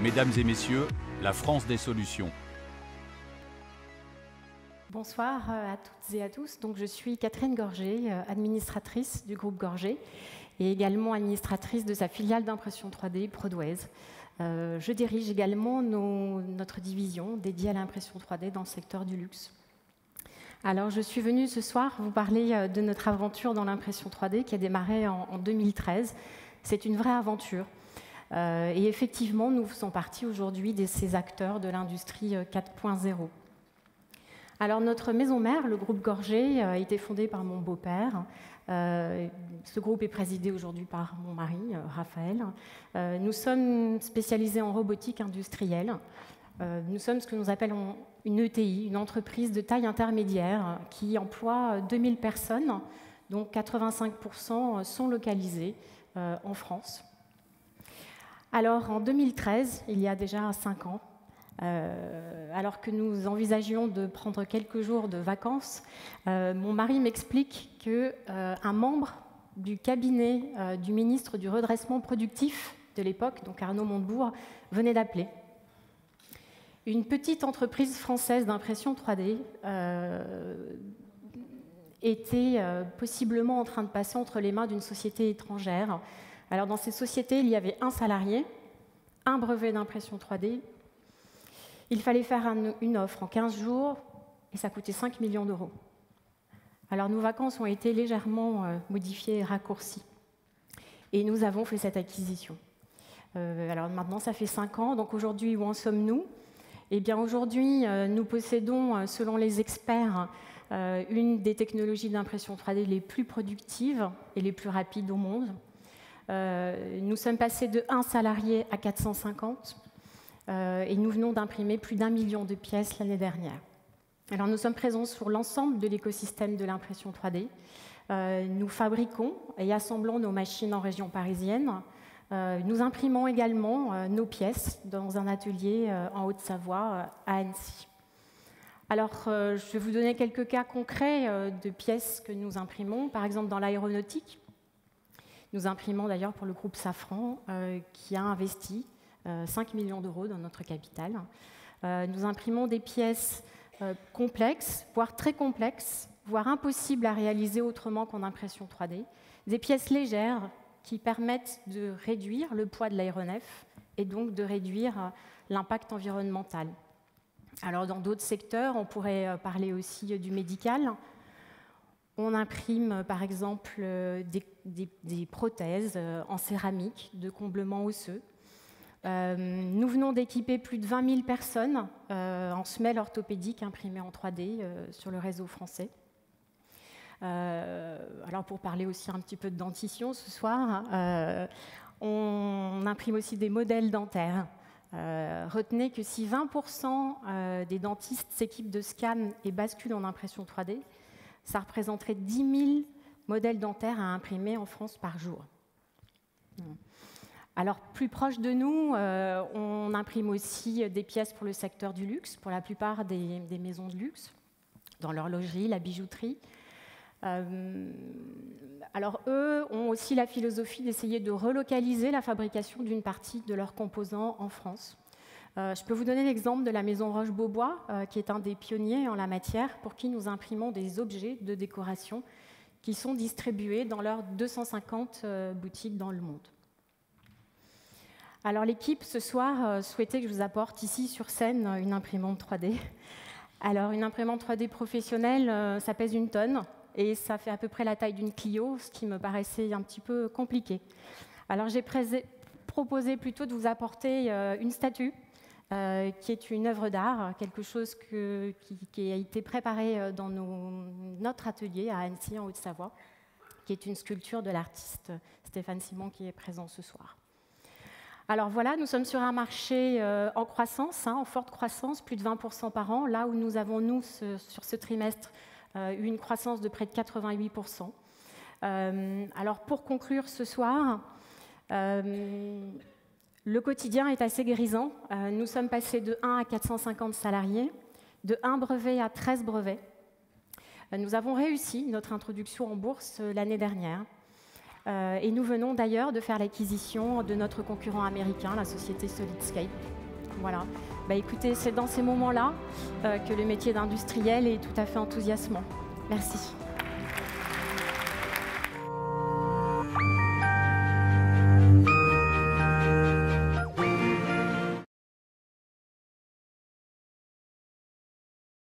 Mesdames et messieurs, la France des solutions. Bonsoir à toutes et à tous. Donc, je suis Catherine Gorgé, administratrice du groupe Gorgé et également administratrice de sa filiale d'impression 3D Prodways. Je dirige également notre division dédiée à l'impression 3D dans le secteur du luxe. Alors, je suis venue ce soir vous parler de notre aventure dans l'impression 3D qui a démarré en 2013. C'est une vraie aventure. Et effectivement, nous faisons partie aujourd'hui de ces acteurs de l'industrie 4.0. Alors, notre maison mère, le groupe Gorgé, a été fondé par mon beau-père. Ce groupe est présidé aujourd'hui par mon mari, Raphaël. Nous sommes spécialisés en robotique industrielle. Nous sommes ce que nous appelons une ETI, une entreprise de taille intermédiaire qui emploie 2000 personnes, dont 85% sont localisées en France. Alors, en 2013, il y a déjà 5 ans, alors que nous envisagions de prendre quelques jours de vacances, mon mari m'explique qu'un membre du cabinet du ministre du redressement productif de l'époque, donc Arnaud Montebourg, venait d'appeler. Une petite entreprise française d'impression 3D était possiblement en train de passer entre les mains d'une société étrangère. Alors, dans ces sociétés, il y avait un salarié, un brevet d'impression 3D. Il fallait faire une offre en 15 jours et ça coûtait 5 millions d'euros. Alors, nos vacances ont été légèrement modifiées et raccourcies. Et nous avons fait cette acquisition. Alors, maintenant, ça fait 5 ans. Donc, aujourd'hui, où en sommes-nous ? Eh bien, aujourd'hui, nous possédons, selon les experts, une des technologies d'impression 3D les plus productives et les plus rapides au monde. Nous sommes passés de 1 salarié à 450 et nous venons d'imprimer plus d'1 million de pièces l'année dernière. Alors, nous sommes présents sur l'ensemble de l'écosystème de l'impression 3D. Nous fabriquons et assemblons nos machines en région parisienne. Nous imprimons également nos pièces dans un atelier en Haute-Savoie, à Annecy. Alors, je vais vous donner quelques cas concrets de pièces que nous imprimons, par exemple dans l'aéronautique. Nous imprimons d'ailleurs pour le groupe Safran, qui a investi 5 millions d'euros dans notre capital. Nous imprimons des pièces complexes, voire très complexes, voire impossibles à réaliser autrement qu'en impression 3D. Des pièces légères qui permettent de réduire le poids de l'aéronef et donc de réduire l'impact environnemental. Alors, dans d'autres secteurs, on pourrait parler aussi du médical. On imprime, par exemple, des prothèses en céramique de comblement osseux. Nous venons d'équiper plus de 20 000 personnes en semelles orthopédiques imprimées en 3D sur le réseau français. Alors, pour parler aussi un petit peu de dentition ce soir, on imprime aussi des modèles dentaires. Retenez que si 20% des dentistes s'équipent de scans et basculent en impression 3D, ça représenterait 10 000 modèles dentaires à imprimer en France par jour. Alors, plus proche de nous, on imprime aussi des pièces pour le secteur du luxe, pour la plupart des maisons de luxe, dans l'horlogerie, la bijouterie. Alors, eux ont aussi la philosophie d'essayer de relocaliser la fabrication d'une partie de leurs composants en France. Je peux vous donner l'exemple de la maison Roche-Beaubois, qui est un des pionniers en la matière, pour qui nous imprimons des objets de décoration qui sont distribués dans leurs 250 boutiques dans le monde. Alors, l'équipe, ce soir, souhaitait que je vous apporte ici sur scène une imprimante 3D. Alors, une imprimante 3D professionnelle, ça pèse 1 tonne et ça fait à peu près la taille d'une Clio, ce qui me paraissait un petit peu compliqué. Alors, j'ai proposé plutôt de vous apporter une statue, qui est une œuvre d'art, quelque chose qui a été préparé dans notre atelier à Annecy, en Haute-Savoie, qui est une sculpture de l'artiste Stéphane Simon, qui est présent ce soir. Alors voilà, nous sommes sur un marché en croissance, en forte croissance, plus de 20% par an, là où nous avons, sur ce trimestre, eu une croissance de près de 88%. Alors pour conclure ce soir, le quotidien est assez grisant. Nous sommes passés de 1 à 450 salariés, de 1 brevet à 13 brevets. Nous avons réussi notre introduction en bourse l'année dernière. Et nous venons d'ailleurs de faire l'acquisition de notre concurrent américain, la société Solidscape. Voilà. Écoutez, c'est dans ces moments-là que le métier d'industriel est tout à fait enthousiasmant. Merci.